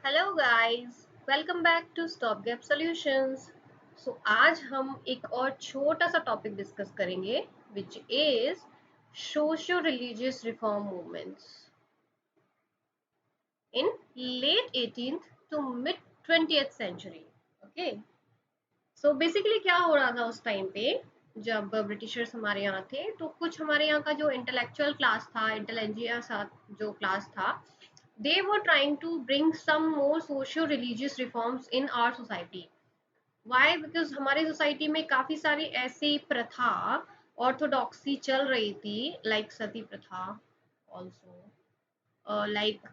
Hello guys, welcome back to stop gap solutions. आज हम एक और छोटा सा टॉपिक डिस्कस करेंगे which is socio religious reform movements in late 18th to mid 20th century. Okay, so basically क्या हो रहा था उस टाइम पे जब ब्रिटिशर्स हमारे यहाँ थे, तो कुछ हमारे यहाँ का जो इंटेलेक्चुअल क्लास था, इंटेलेंजिया सा जो क्लास था, they were trying to bring some more socio-religious reforms in our society. Why? Because हमारे सोसाइटी में काफी सारी ऐसी प्रथा, ऑर्थोडॉक्सी चल रही थी, लाइक सती प्रथा, ऑल्सो लाइक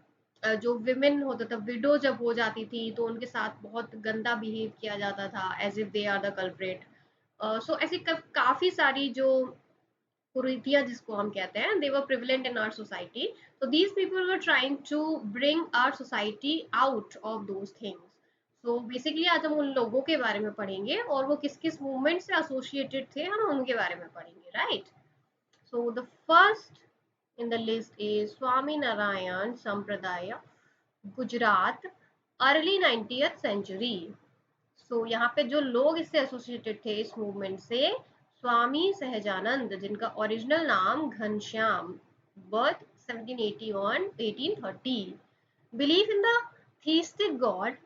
जो विमेन होता था, विडो जब हो जाती थी तो उनके साथ बहुत गंदा बिहेव किया जाता था, as if they are the culprit. So ऐसी काफी सारी जो कुरीतियां जिसको हम कहते हैं, they were prevalent in our society. So these people were trying to bring our society out of those things. So basically आज हम उन लोगों के बारे में पढ़ेंगे और वो किस किस मूवमेंट से एसोसिएटेड थे, हम उनके बारे में पढ़ेंगे, right? So the first in the list is Swami Narayan Sampradaya, Gujarat, early 90th century. So यहाँ पे जो लोग इससे एसोसिएटेड थे इस मूवमेंट से, स्वामी सहजानंद, जिनका ओरिजिनल नाम Ghanshyam, birth 1781 1830, believe in the theistic god,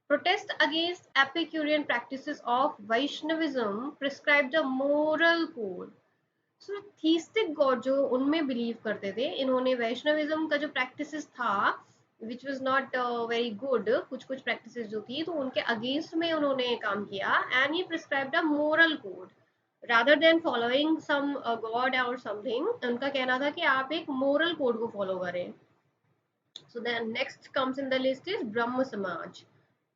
protest against epicurean practices of Vaishnavism, prescribed a moral code. So theistic God जो उनमें बिलीव करते थे, इन्होंने वैष्णविज्म का जो प्रैक्टिसेस था which was not very good, कुछ कुछ प्रैक्टिसेस जो थी, तो उनके अगेंस्ट में उन्होंने काम किया, एंड ये prescribed a moral code rather than following some god or something. उनका कहना था कि आप एक मोरल कोड को फॉलो करें। So then next comes in the list is Brahmo Samaj.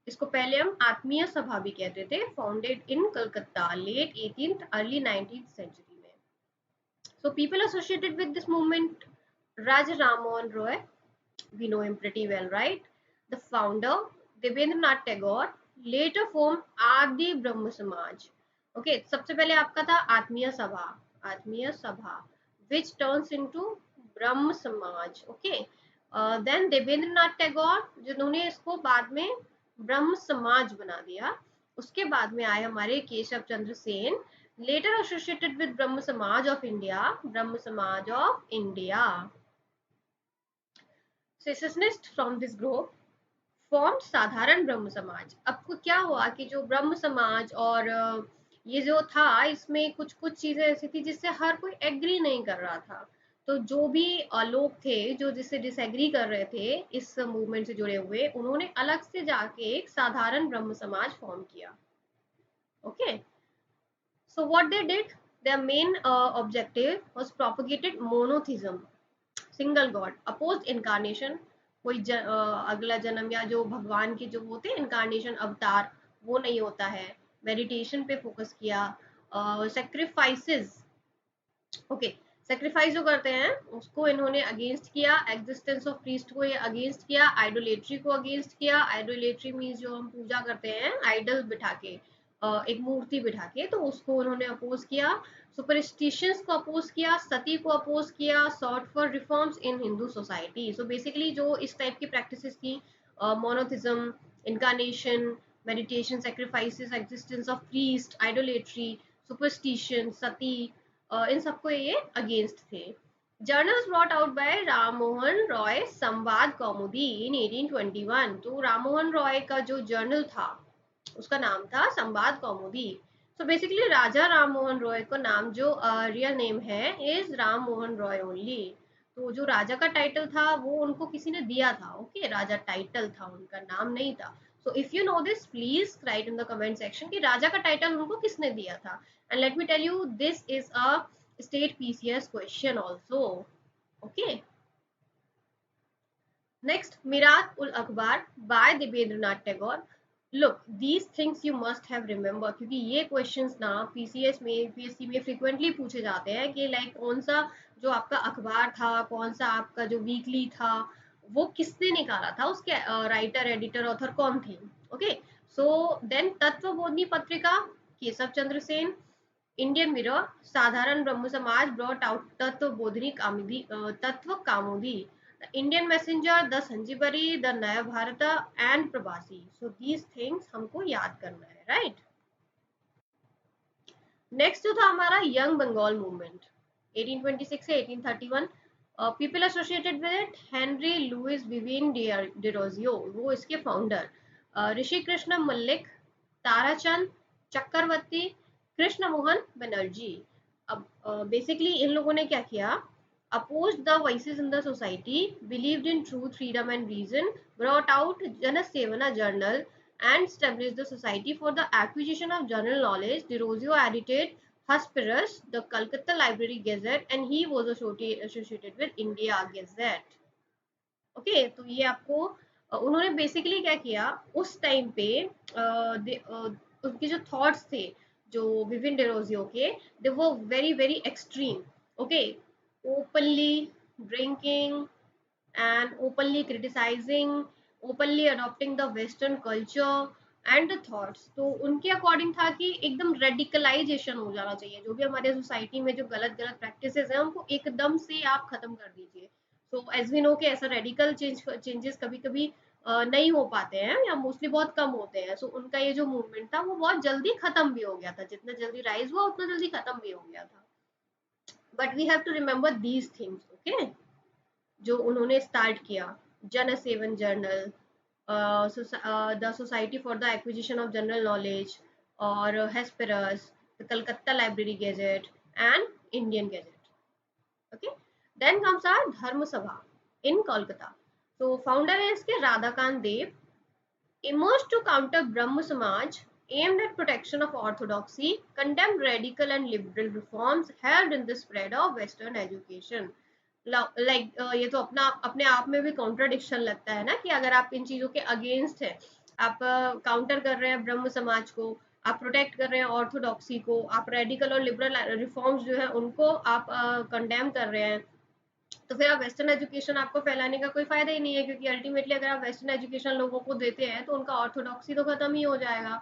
इसको पहले हम आत्मीय सभा भी कहते थे, founded in Calcutta, late 18th early 19th century में। So people associated with this movement, Raja Ram Mohan Roy, we know him pretty well, right? The founder, Devendranath Tagore, later formed Adi Brahma Samaj. Okay, सबसे पहले आपका था आत्मीय सभा, which turns into ब्रह्म समाज. Okay, then Debendranath Tagore, जिन्होंने इसको बाद में ब्रह्म समाज बना दिया। उसके बाद में आए हमारे Keshav Chandra Sen, later associated with Brahma Samaj of India, Brahma Samaj of India. Secessionists from this group formed साधारण ब्रह्म समाज। अब क्या हुआ कि जो ब्रह्म समाज और ये जो था, इसमें कुछ कुछ चीजें ऐसी थी जिससे हर कोई एग्री नहीं कर रहा था। तो जो भी लोग थे जो जिससे डिसएग्री कर रहे थे इस मूवमेंट से जुड़े हुए, उन्होंने अलग से जाके एक साधारण ब्रह्म समाज फॉर्म किया। Okay, so what they did, their main objective was propagated monotheism, single god, opposed incarnation, कोई अगला जन्म या जो भगवान के जो होते हैं इनकारनेशन, अवतार, वो नहीं होता है। मेडिटेशन पे फोकस किया, सेक्रीफाइसेस, ओके, सेक्रीफाइस जो करते हैं उसको इन्होंने अगेंस्ट किया, एग्जिस्टेंस ऑफ प्रीस्ट को ये अगेंस्ट किया, आइडोलेट्री को अगेंस्ट किया। आइडोलेट्री मीन्स जो हम पूजा करते हैं आइडल बिठा के, एक मूर्ति बिठा के, तो उसको उन्होंने अपोज किया। सुपरस्टिशंस को अपोज किया, सती को अपोज किया, sought for reforms in Hindu society. So basically जो इस टाइप की प्रैक्टिसेस की, monotheism, incarnation, meditation, sacrifices, existence of priest, idolatry, superstition, sati, इन सबको ये अगेंस्ट थे। Journals brought out by Ram Mohan Roy, Sambad Kaumudi, इन 1821। तो राम मोहन रॉय का जो जर्नल था उसका नाम था संवाद कौमुदी। सो बेसिकली राजा राम मोहन रॉय का नाम जो रियल नेम है इज राम मोहन रॉय ओनली। तो जो राजा का टाइटल था वो उनको किसी ने दिया था। ओके, राजा टाइटल था, उनका नाम नहीं था। So if you know this, please write in the comment section कि राजा का टाइटल उनको किसने दिया था। And let me tell you, this is a state PCS question also. Okay, next, Mirat ul Akhbar by Debendranath Tagore. Look, these things you must have remember, क्योंकि ये questions ना PCS में, पीएससी में फ्रिक्वेंटली पूछे जाते हैं कि लाइक कौन सा जो आपका अखबार था, कौन सा आपका जो वीकली था, वो किसने निकाला था, उसके राइटर, एडिटर, ऑथर कौन थे। Okay, so then Tattvabodhini Patrika, Keshab Chandra Sen. Indian mirror, Sadharan Brahmo Samaj brought out Tattva Bodhini Kaumudi, Tattva Kaumudi. The Indian messenger, the Sanjivani, the Naya Bharat and प्रवासी. सो दीज थिंग्स हमको याद करना है, राइट. नेक्स्ट जो था हमारा यंग बंगाल मूवमेंट 1826 से 1831. People associated with it Henry Louis Vivian Derozio, वो इसके फाउंडर. ऋषि कृष्ण मल्लिक, ताराचंद चक्रवर्ती, कृष्ण मोहन बनर्जी. अब बेसिकली इन लोगों ने क्या किया, opposed the voices in the society, believed in truth, freedom and reason, brought out Jana Sevana journal and established the Society for the Acquisition of General Knowledge. De Rosio edited Hesperus, the Calcutta Library Gazette, and he was associated with India Gazette. Okay तो ये आपको उन्होंने basically क्या किया उस time पे उनके जो थॉट्स थे जो विविन डेरोजियो के, दे वो very very extreme. Okay, openly drinking and openly criticizing, openly adopting the western culture and the thoughts. तो उनके अकॉर्डिंग था कि एकदम रेडिकलाइजेशन हो जाना चाहिए, जो भी हमारे सोसाइटी में जो गलत गलत प्रैक्टिसेस हैं उनको एकदम से आप खत्म कर दीजिए. सो एज वी नो कि ऐसा रेडिकल चेंजेस कभी कभी नहीं हो पाते हैं या मोस्टली बहुत कम होते हैं. सो उनका ये जो मूवमेंट था वो बहुत जल्दी खत्म भी हो गया था, जितना जल्दी राइज हुआ उतना जल्दी खत्म भी हो गया था. But we have to remember these things. Okay, जो उन्होंने स्टार्ट किया, जन सेवन journal, the society for the acquisition of general knowledge, और Hesperus, the Calcutta library gazette and Indian gazette. Okay, then comes our Dharma Sabha in Kolkata. तो फाउंडर है इसके Radhakant Deb. emerged to counter Brahmo Samaj, aimed at protection of orthodoxy, condemned radical and liberal reforms, helped in the spread of Western education. Like ये तो अपना अपने आप में भी कॉन्ट्राडिक्शन लगता है ना कि अगर आप इन चीजों के अगेंस्ट है, आप काउंटर कर रहे हैं ब्रह्म समाज को, आप प्रोटेक्ट कर रहे हैं ऑर्थोडॉक्सी को, आप रेडिकल और लिबरल रिफॉर्म्स जो है उनको आप कंडेम कर रहे हैं, तो फिर आप वेस्टर्न एजुकेशन आपको फैलाने का कोई फायदा ही नहीं है, क्योंकि अल्टीमेटली अगर आप वेस्टर्न एजुकेशन लोगों को देते हैं तो उनका ऑर्थोडॉक्सी तो खत्म ही हो जाएगा.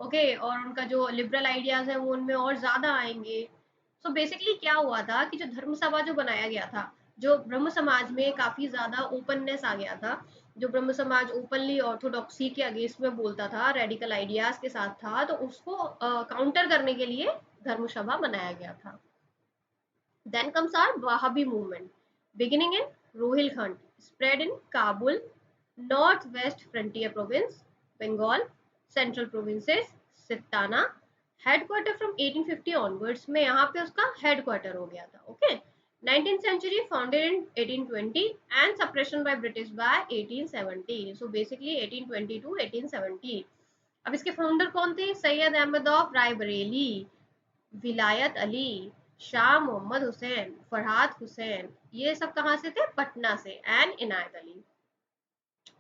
ओके, और उनका जो लिबरल आइडियाज है वो उनमें और ज्यादा आएंगे. सो बेसिकली क्या हुआ था कि जो धर्म सभा जो बनाया गया था, जो ब्रह्म समाज में काफी ज्यादा ओपननेस आ गया था, जो ब्रह्म समाज ओपनली ऑर्थोडॉक्सी के अगेंस्ट में बोलता था, रेडिकल आइडियाज के साथ था, तो उसको काउंटर करने के लिए धर्म सभा बनाया गया था. Then comes our Wahhabi movement, beginning in Rohilkhand, spread in Kabul, northwest frontier province, Bengal, central provinces, Sittana, headquarter from 1850 onwards में यहाँ पे उसका headquarter हो गया था. Okay, 19th century founded in 1820 and suppression by British by 1870. So basically 1820 to 1870. अब इसके founder कौन थे? सैयद अहमद ऑफ रायबरेली, विलायत अली, शाह मोहम्मद हुसैन, फरहाद हुसैन, ये सब कहाँ से थे? पटना से. And Inayat Ali.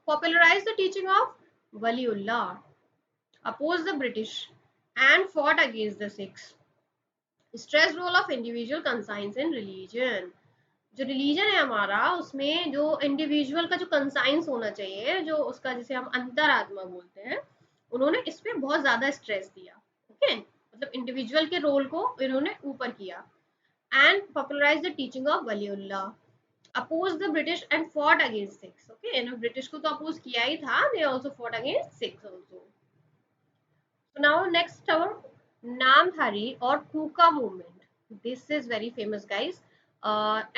Popularized the teaching of Waliullah, opposed the British and fought against the Sikhs. Stressed role of individual conscience in religion. जो रिलीजन है हमारा उसमें जो इंडिविजुअल का जो कंसाइंस होना चाहिए, जो उसका जिसे हम अंतरात्मा बोलते हैं, उन्होंने इस पे बहुत ज्यादा स्ट्रेस दिया. ओके, मतलब इंडिविजुअल के रोल को इन्होंने ऊपर किया. And popularize the teaching of Waliullah, oppose the British and fought against Sikhs. Okay, इन्होंने ब्रिटिश को तो अपोज किया ही था, they also fought against Sikhs also. So now next our Namdhari or Kuka movement. This is very famous, guys.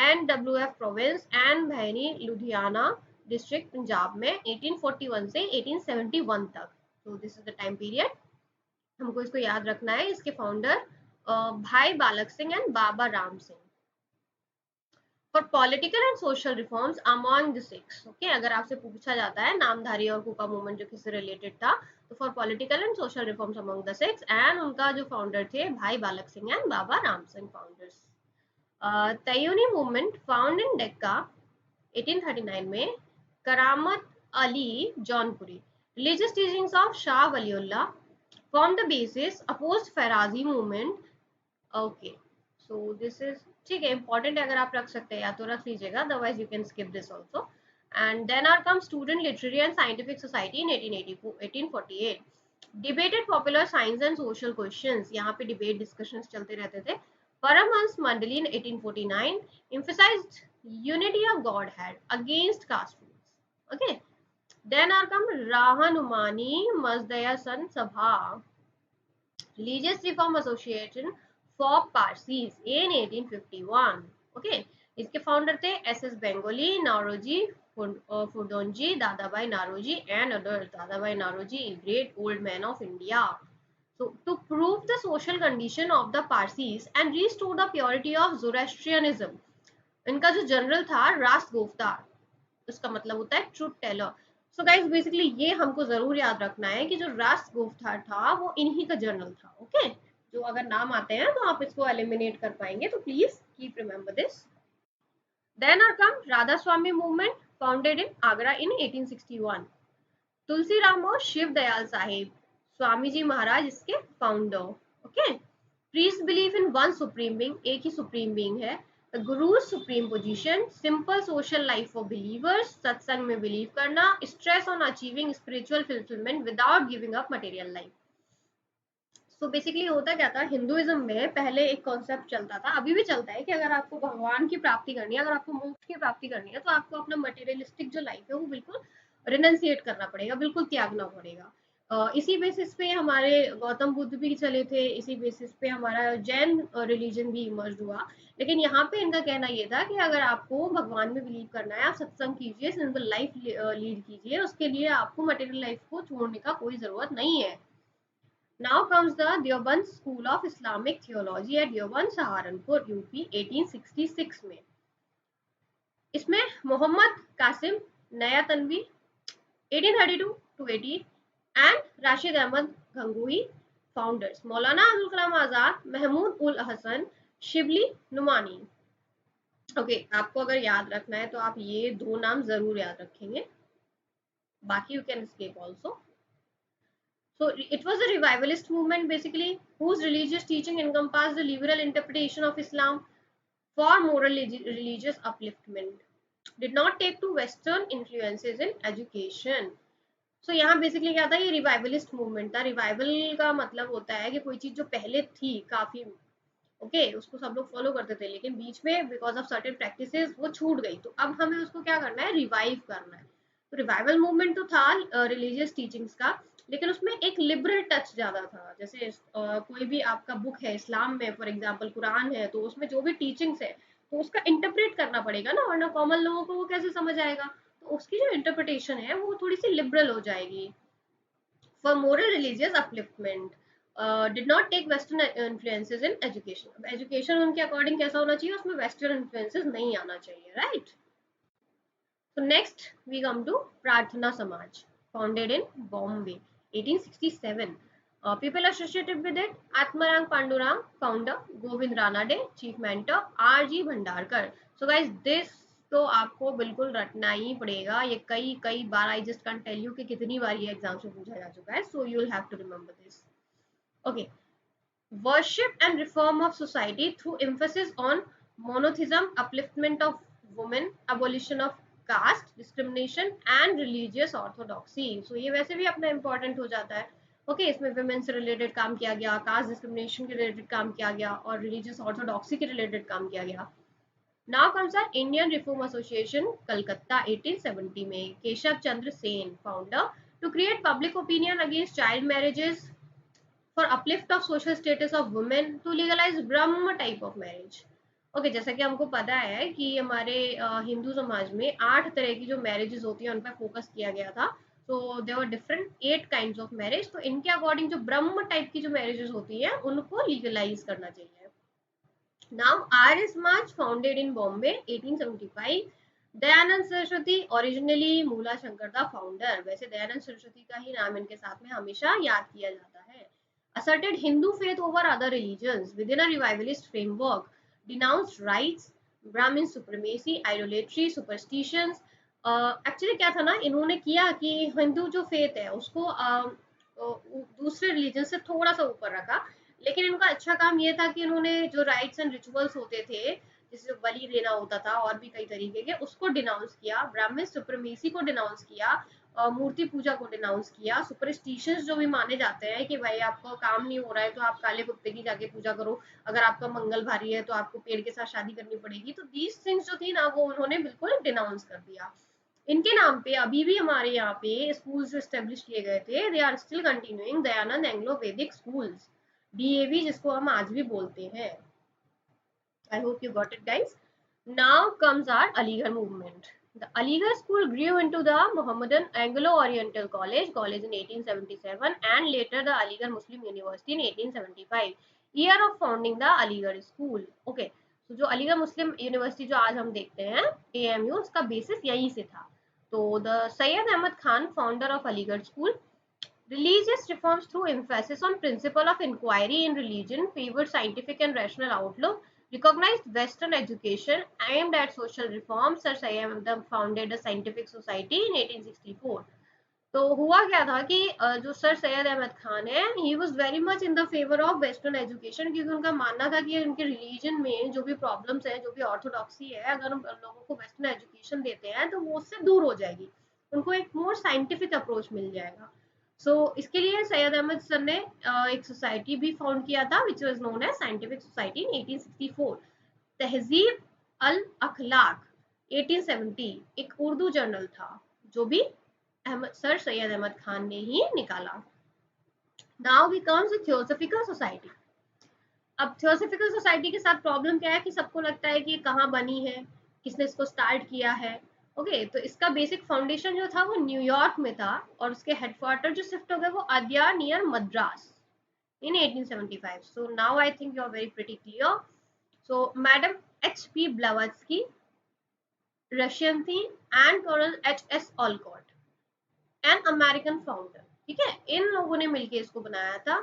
NWF province and Bhaini Ludhiana district Punjab में 1841 से 1871 तक. So this is the time period. हमको इसको याद रखना है. इसके founder भाई Balak Singh and Baba Ram Singh. For political and social reforms among the six. Okay, अगर आपसे पूछा जाता है नामधारी और कुका मूवमेंट जो किससे रिलेटेड था, तो for political and social reforms among the Sikhs, and उनका जो फाउंडर थे Bhai Balak Singh and Baba Ram Singh founders. Taiyuni movement found in Dacca 1839 में, Karamat Ali Jaunpuri, religious teachings of Shah Waliullah form the basis, opposed Faraizi movement. Okay, so this is ठीक है, इंपॉर्टेंट है, अगर आप रख सकते हैं या तो रख लीजिएगा, otherwise you can skip this also. And then are come student literary and scientific society in 1848. Debated popular science and social questions, यहाँ पे डिबेट डिस्कशंस चलते रहते थे. Paramhansa Mandali in 1849 emphasized unity of Godhead against caste rules. Okay. Then are come Rahanumani Mazdaya San Sabha, Religious Reform Association for Parsis in 1851. Okay. इसके founder थे SS Bengali, Nauroji Fudonji, Dadabhai Naroji and others. Dadabhai Naroji, great old man of India. So, to prove the social condition of the Parsis and restore the purity of Zoroastrianism, इनका जो general था Rust Goftar, उसका मतलब होता है truth teller. So guys basically ये हमको जरूर याद रखना है कि जो रास्ट गोफ्तार था वो इन्हीं का जनरल था. ओके. जो अगर नाम आते हैं तो आप इसको एलिमिनेट कर पाएंगे, तो please keep remember this. Then are come Radha Swami movement founded in Agra in 1861. Tulsi Ram और शिव दयाल साहिब, स्वामी जी महाराज इसके founder. Okay. Priest believe in one supreme being, एक ही सुप्रीम बीइंग है. The guru supreme position, simple social life for believers, satsang में बिलीव करना, stress on achieving spiritual fulfilment without giving up material life. So basically होता क्या था Hinduism में, पहले एक कॉन्सेप्ट चलता था, अभी भी चलता है, कि अगर आपको भगवान की प्राप्ति करनी है, अगर आपको मोक्ष की प्राप्ति करनी है, तो आपको अपना मटेरियलिस्टिक जो लाइफ है वो बिल्कुल रिनंसिएट करना पड़ेगा, बिल्कुल त्यागना पड़ेगा. इसी बेसिस पे हमारे गौतम बुद्ध भी चले थे, इसी बेसिस पे हमारा जैन रिलीजन भी इमर्ज हुआ. लेकिन यहाँ पे इनका कहना ये था कि अगर आपको भगवान में बिलीव करना है, आप सत्संग कीजिए, सिंपल लाइफ लीड कीजिए, उसके लिए आपको मटेरियल लाइफ को छोड़ने का कोई जरूरत नहीं है. Now comes the Deoband School of Islamic Theology at Deoband, Saharanpur, UP 1866 में. इसमें Mohammad Qasim Nanautavi 1832 to 80 and Rashid Ahmad Gangohi founders. Maulana Abul Kalam Azad, Mahmud ul Hasan, Shibli Nomani. Okay. आपको अगर याद रखना है तो आप ये दो नाम जरूर याद रखेंगे, बाकी you can skip also. So it was a revivalist movement basically, whose religious teaching encompassed the liberal interpretation of Islam for moral religious upliftment. Did not take to Western influences in education. So यहाँ basically क्या था, ये revivalist movement था. Revival का मतलब होता है कि कोई चीज जो पहले थी काफी ओके उसको सब लोग फॉलो करते थे, लेकिन बीच में बिकॉज ऑफ सर्टेन प्रैक्टिसेस वो छूट गई, तो अब हमें उसको क्या करना है, रिवाइव करना है. तो रिवाइवल मूवमेंट तो था रिलीजियस टीचिंग्स का, लेकिन उसमें एक लिबरल टच ज्यादा था. जैसे कोई भी आपका बुक है इस्लाम में, फॉर एग्जांपल कुरान है, तो उसमें जो भी टीचिंग्स है तो उसका इंटरप्रेट करना पड़ेगा ना, वरना कॉमन लोगों को वो कैसे समझ आएगा. तो उसकी जो इंटरप्रिटेशन है वो थोड़ी सी लिबरल हो जाएगी. For moral religious upliftment, did not take western influences in education. अब एजुकेशन उनके अकॉर्डिंग कैसा होना चाहिए, उसमें वेस्टर्न इन्फ्लुएंसेस नहीं आना चाहिए, right. So next we come to Prarthana Samaj, founded in Bombay, 1867. People associated with it: Atmarang Pandurang, founder; Govind Ranade, chief mentor; R.G. Bhandarkar. So guys, this तो आपको बिल्कुल रटना ही पड़ेगा, ये कई कई बार, I just can tell you कि कितनी बार ये एग्जाम से पूछा जा चुका है. So you will have to remember this. Okay. Worship and reform of society through emphasis on monotheism, upliftment of women, abolition of caste discrimination and religious orthodoxy. So ये वैसे भी अपना important हो जाता है. Okay, इसमें women से related काम किया गया, caste discrimination के related काम किया गया और religious orthodoxy के related काम किया गया. Now comes our Indian Reform Association, Calcutta, 1870 में. Keshav Chandra Sen, founder, to create public opinion against child marriages, for uplift of social status of women, to legalize Brahma type of marriage. Okay. जैसा कि हमको पता है कि हमारे हिंदू समाज में 8 तरह की जो मैरिजेस होती हैं उन पर फोकस किया गया था. तो there were different 8 kinds of marriage. तो इनके अकॉर्डिंग जो ब्रह्म टाइप की जो मैरिजेस होती हैं उनको लीगलाइज करना चाहिए. Now Arya Samaj, founded in Bombay 1875. Dayanand Saraswati, originally Mool Shankar the founder. वैसे दयानंद सरस्वती का ही नाम इनके साथ में हमेशा याद किया जाता है. Asserted Hindu faith over other religions within a revivalist framework, denounced rights, Brahmin supremacy, idolatry, superstitions. Actually क्या था ना, इन्होंने किया कि हिंदू जो फेथ है उसको दूसरे रिलीजन से थोड़ा सा ऊपर रखा, लेकिन इनका अच्छा काम ये था कि इन्होंने जो राइट्स एंड रिचुअल्स होते थे, जैसे बलि देना होता था और भी कई तरीके के, उसको डिनाउंस किया, ब्राह्मण सुप्रीमेसी को डिनाउंस किया, मूर्ति पूजा को डिनाउंस किया, सुपरस्टिशंस जो भी माने जाते हैं कि भाई आपको काम नहीं हो रहा है तो आप काले कुत्ते की जाके पूजा करो, अगर आपका मंगल भारी है तो आपको पेड़ के साथ शादी करनी पड़ेगी, तो दीज थिंग्स जो थी ना वो उन्होंने बिल्कुल डिनाउंस कर दिया। इनके नाम पे अभी भी हमारे यहाँ पे स्कूल्स जो स्टेब्लिश किए गए थे, they are still continuing, Dayanand Anglo Vedic schools, DAV, जिसको हम आज भी बोलते हैं। I hope you got it, guys. Now comes our Aligarh movement. The Aligarh school grew into the Mohammedan Anglo-Oriental college in 1877, and later the Aligarh Muslim University in 1875. Year of founding the Aligarh school. Okay, so जो अलीगढ़ मुस्लिम university जो आज हम देखते हैं AMU, उसका basis यहीं से था। तो the Syed Ahmad Khan, founder of Aligarh school, religious reforms through emphasis on principle of inquiry in religion, favored scientific and rational outlook, recognized Western education, aimed at social reform. Sir Sayyid founded a scientific society in 1864. तो हुआ क्या था कि जो sir Syed Ahmad Khan है, he was very much in the favour of western education, क्योंकि उनका मानना था कि उनके रिलीजन में जो भी प्रॉब्लम्स है, जो भी ऑर्थोडॉक्सी है, अगर हम लोगों को वेस्टर्न एजुकेशन देते हैं तो वो उससे दूर हो जाएगी, उनको एक मोर साइंटिफिक अप्रोच मिल जाएगा। इसके लिए सैयद अहमद सर ने एक सोसाइटी भी फाउंड किया था, which was known as scientific society in 1864। Tahzeeb अल अखलाक 1870 एक उर्दू जर्नल था, जो भी सर सैयद अहमद खान ने ही निकाला। Now we comes theosophical society. अब थियोसॉफिकल सोसाइटी के साथ प्रॉब्लम क्या है कि सबको लगता है कि ये कहाँ बनी है, किसने इसको स्टार्ट किया है। ओके, तो इसका बेसिक फाउंडेशन जो था वो न्यूयॉर्क में था, और उसके हेडक्वार्टर जो शिफ्ट हो गए वो Adyar near Madras in 1875. So now I think you are very pretty clear. So Madam H.P. Blavatsky Russian थी, and colonel H.S. Olcott an American founder. ठीक है, इन लोगों ने मिलकर इसको बनाया था,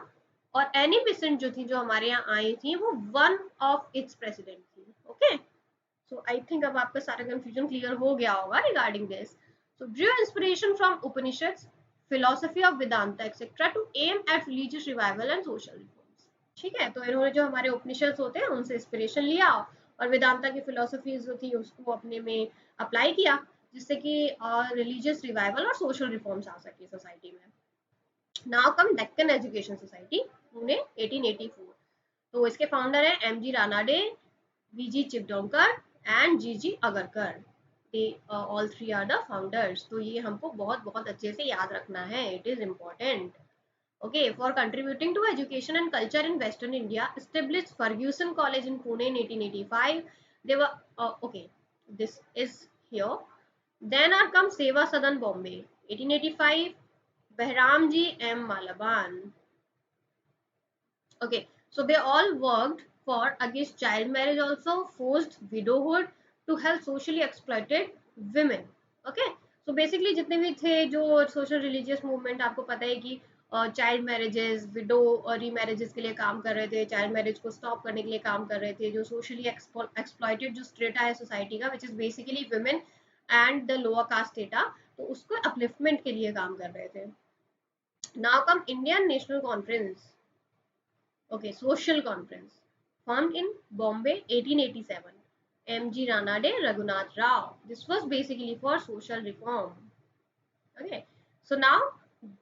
और एनी बेसेंट जो थी, जो हमारे यहाँ आई थी, वो वन ऑफ इट्स प्रेसिडेंट थी। ओके, सो आई थिंक अब आपका सारा कंफ्यूजन क्लियर हो गया होगा regarding this. So Drew inspiration from Upanishads, philosophy of Vedanta etc. to aim at religious revival and social reforms। ठीक है, तो इन्होंने जो हमारे उपनिषद होते हैं उनसे इंस्पिरेशन लिया, और वेदांता की फिलोसफीज जो थी उसको अपने में अप्लाई किया, जिससे कि रिलीजियस रिवाइवल और सोशल रिफॉर्म्स आ सके सोसाइटी में। Now come Deccan education society, Pune 1884। तो इसके फाउंडर है M G Ranade, V G Chiplunkar and G G Agarkar. All three are the founders. तो ये हमको बहुत बहुत अच्छे से याद रखना है, it is important. Okay, for contributing to education and culture in Western India, established Ferguson College in Pune in 1885. They were okay. This is here. Then are come Seva Sadan Bombay 1885. Behramji M Malaban. Okay, so they all worked for against child marriage, also forced widowhood, to help socially exploited women. Okay, so basically जितने भी थे जो social religious movement, आपको पता है कि child marriages, window और रीमैरिजेस के लिए काम कर रहे थे, चाइल्ड मैरिज को स्टॉप करने के लिए काम कर रहे थे, जो सोशली एक्सप्लॉइटेड जो स्ट्रेटा है सोसाइटी का, which is basically women and the lower caste strata, तो उसको अपलिफ्टमेंट के लिए काम कर रहे थे। Now come Indian national conference, okay, social conference formed in Bombay 1887, MG Ranade, Raghunath Rao. This was basically for social reform. Okay, so now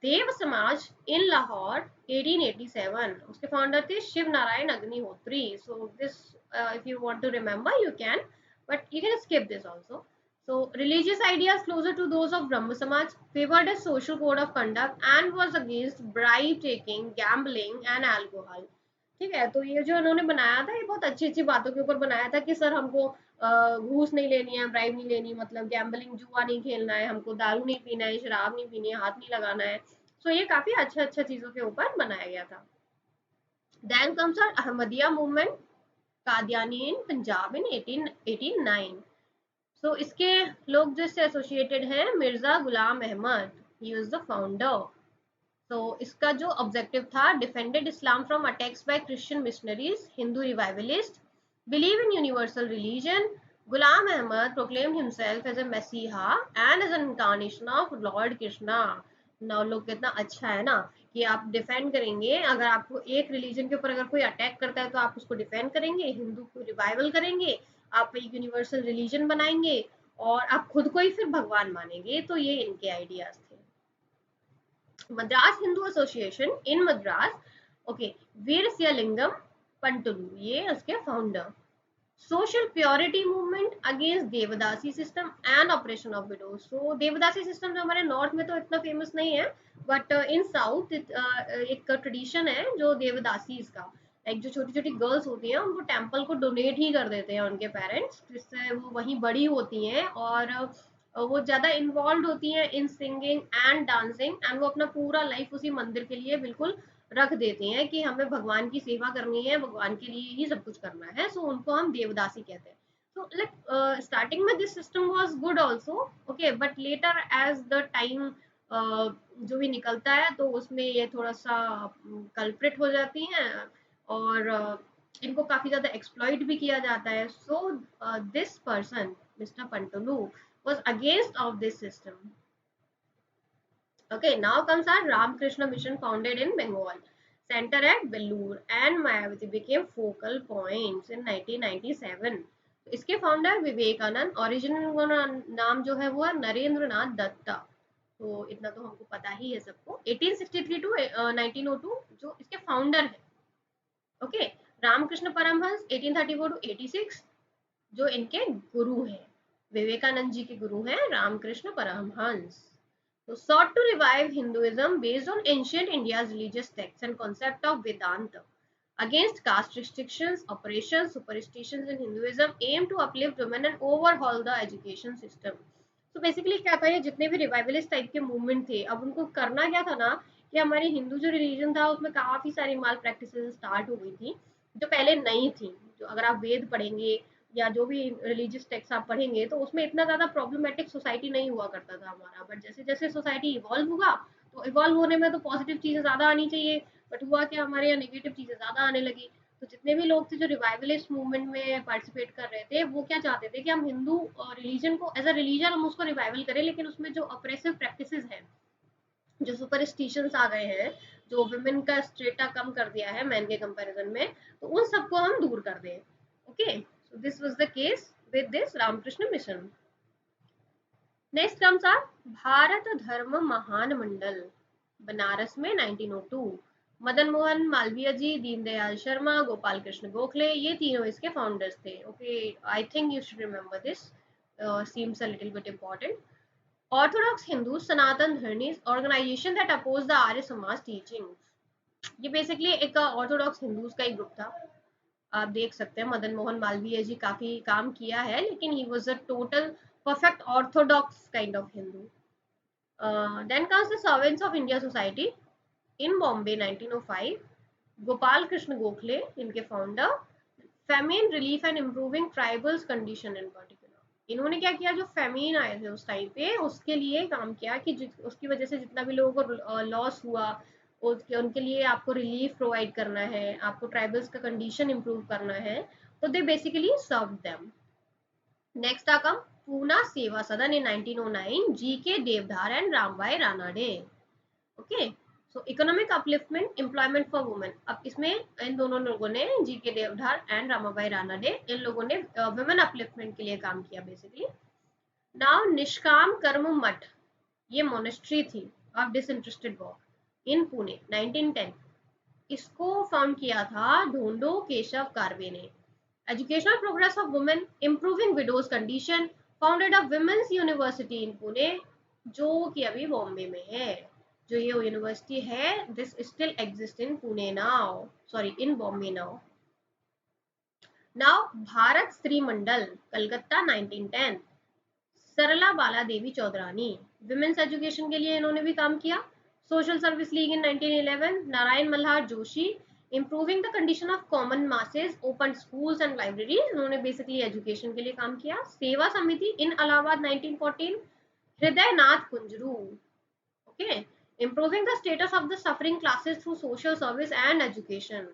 Dev Samaj in Lahore 1887, उसके founder थे Shiv Narayan Agnihotri. So this if you want to remember you can, but you can skip this also. So religious ideas closer to those of Brahma Samaj, favored a social code of conduct and was against bribe taking, gambling and alcohol। ठीक है, तो ये जो उन्होंने बनाया था, ये बहुत अच्छी अच्छी बातों के ऊपर बनाया था कि सर हमको घूस नहीं लेनी है, ब्राइब नहीं लेनी, मतलब गैम्बलिंग, जुआ नहीं खेलना है, हमको दारू नहीं पीना है, शराब नहीं पीनी है, हाथ नहीं लगाना है। सो ये काफी अच्छा अच्छा चीजों के ऊपर बनाया गया था। Then comes our Ahmadiya movement, Qadiani in Punjab in 1889। सो इसके लोग जो इससे एसोसिएटेड हैं, Mirza Ghulam Ahmad, he was the founder. तो इसका जो ऑब्जेक्टिव था, defended Islam from attacks by Christian missionaries, Hindu revivalist, believe in universal religion. Ghulam Ahmad proclaimed himself as a messiah and as an incarnation of lord Krishna. नौ लोग कितना अच्छा है ना, कि आप डिफेंड करेंगे, अगर आपको एक रिलीजन के ऊपर अगर कोई अटैक करता है तो आप उसको डिफेंड करेंगे, हिंदू को रिवाइवल करेंगे, आप एक यूनिवर्सल रिलीजन बनाएंगे और आप खुद को ही फिर भगवान मानेंगे। तो ये इनके आइडियाज थे। Madras Hindu association in Madras, okay, वीरस्यलिंगम पंटुलू, ये उसके founder. Social purity movement against devadasi system and operation of widows. So devadasi system जो हमारे नॉर्थ में तो इतना फेमस नहीं है, बट इन साउथ एक ट्रेडिशन है जो देवदासी का, लाइक जो छोटी छोटी गर्ल्स होती हैं उनको टेम्पल को डोनेट ही कर देते हैं उनके पेरेंट्स, जिससे वो वहीं बड़ी होती हैं और वो ज्यादा इन्वॉल्व होती हैं इन सिंगिंग एंड डांसिंग, एंड वो अपना पूरा लाइफ उसी मंदिर के लिए बिल्कुल रख देते हैं कि हमें भगवान की सेवा करनी है, भगवान के लिए ही सब कुछ करना है। सो उनको हम देवदासी कहते हैं। so like starting में this system was good also, okay, but later as the time जो भी निकलता है तो उसमें ये थोड़ा सा कल्प्रिट हो जाती हैं और इनको काफी ज्यादा एक्सप्लॉइट भी किया जाता है। So this person mister Pantulu was against of this system. Okay, now comes our Ramakrishna Mission founded in Bengal. Center at Vellore and Mayavati became focal points in 1997. इसके फाउंडर विवेकानंद, ओरिजिनल नाम जो है वो है नरेंद्र नाथ दत्ता। तो इतना तो हमको पता ही है सबको। 1863 टू 1902 जो इसके फाउंडर है। ओके, रामकृष्ण परमहंस 1834 टू 86 जो इनके गुरु हैं। विवेकानंद जी के गुरु हैं Ramakrishna Paramhans. So sought to revive Hinduism based on ancient India's religious texts and concept of Vedanta. Against caste restrictions, oppressions, superstitions in Hinduism, aim to uplift women and overhaul the education system. So basically क्या था, ये जितने भी revivalist type के movement थे, अब उनको करना क्या था ना कि हमारी हिंदू जो रिलीजन था उसमें काफी सारी माल प्रैक्टिसेस स्टार्ट हो गई थी जो पहले नहीं थी। जो अगर आप वेद पढ़ेंगे या जो भी रिलीजियस टेक्स्ट आप पढ़ेंगे तो उसमें इतना ज्यादा प्रॉब्लमेटिक सोसाइटी नहीं हुआ करता था हमारा, बट जैसे जैसे सोसाइटी इवॉल्व होगा तो इवॉल्व होने में तो पॉजिटिव चीजें ज्यादा आनी चाहिए, बट हुआ कि हमारे यहाँ नेगेटिव चीजें ज्यादा आने लगी। तो जितने भी लोग थे जो रिवाइवलिस्ट मूवमेंट में पार्टिसिपेट कर रहे थे वो क्या चाहते थे कि हम हिंदू रिलीजन को एज अ रिलीजन हम उसको रिवाइवल करें, लेकिन उसमें जो अप्रेसिव प्रैक्टिसेस हैं, जो सुपरस्टिशंस आ गए हैं, जो वुमेन का स्ट्रेटा कम कर दिया है मैन के कंपैरिजन में, तो उन सबको हम दूर कर दें। Okay, so this was the case with this Ramakrishna mission. Next comes are Bharat Dharma महान मंडल, बनारस में 1902। मदन मोहन मालवीय जी, दीनदयाल शर्मा, गोपाल कृष्ण गोखले, ये तीनों इसके फाउंडर्स थे। Okay, I think you should remember this, seems a little bit important. Orthodox Hindu Sanatan धर्नीज organisation that oppose the Arya Samaj teachings. ये basically एक Orthodox Hindus का एक ग्रुप था। आप देख सकते हैं मदन मोहन मालवीय जी काफी काम किया है, लेकिन he was a total perfect orthodox kind of Hindu. Then comes the servants of India society in Bombay 1905। Gopal Krishna Gokhale इनके founder. Famine relief and improving tribals condition in particular. इन्होंने क्या किया, जो फेमिन आए थे उस टाइम पे उसके लिए काम किया कि उसकी वजह से जितना भी लोगों को लॉस हुआ उनके लिए आपको रिलीफ प्रोवाइड करना है, आपको ट्राइबल्स का कंडीशन इम्प्रूव करना है। तो they basically serve them. Next आकम Poona Seva Sadan in 1909, G K Deodhar and Ramabai Ranade. Okay, so economic upliftment employment for women. अब इसमें इन दोनों लोगों ने, G K Deodhar and Ramabai Ranade, इन लोगों ने वुमेन अपलिफ्टमेंट के लिए काम किया बेसिकली। नाउ निष्काम कर्म मठ, ये मोनेस्ट्री थी of disinterested work in Pune 1910। इसको फाउंड किया था ढोंडो केशव कार्वे ने। Educational progress of women, improving widows condition, founded a women's university in Pune, जो कि अभी बॉम्बे में है। जो ये यूनिवर्सिटी है, this still exist in Pune now, sorry in Bombay now. Now Bharat स्त्री मंडल कलकत्ता 1910। सरला बाला देवी चौधरानी, विमेन्स एजुकेशन के लिए इन्होंने भी काम किया। Social service league in 1911। Narayan Malhar Joshi, improving the condition of common masses, open schools and libraries, इन्होंने बेसिकली एजुकेशन के लिए काम किया। सेवा समिति इन Allahabad 1914। Hriday Nath Kunzru, okay, improving the status of the suffering classes through social service and education.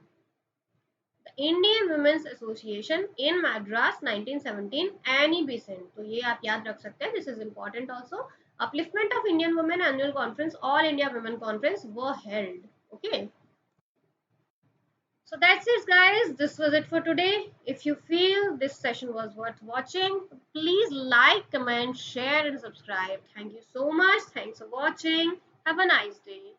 Indian women's association in Madras 1917, Annie Besant, तो ये आप याद रख सकते हैं, this is important also. Upliftment of Indian women annual conference, all India women conference were held. Okay, So that's it, guys. This was it for today. If you feel this session was worth watching, please like, comment, share, and subscribe. Thank you so much. Thanks for watching. Have a nice day.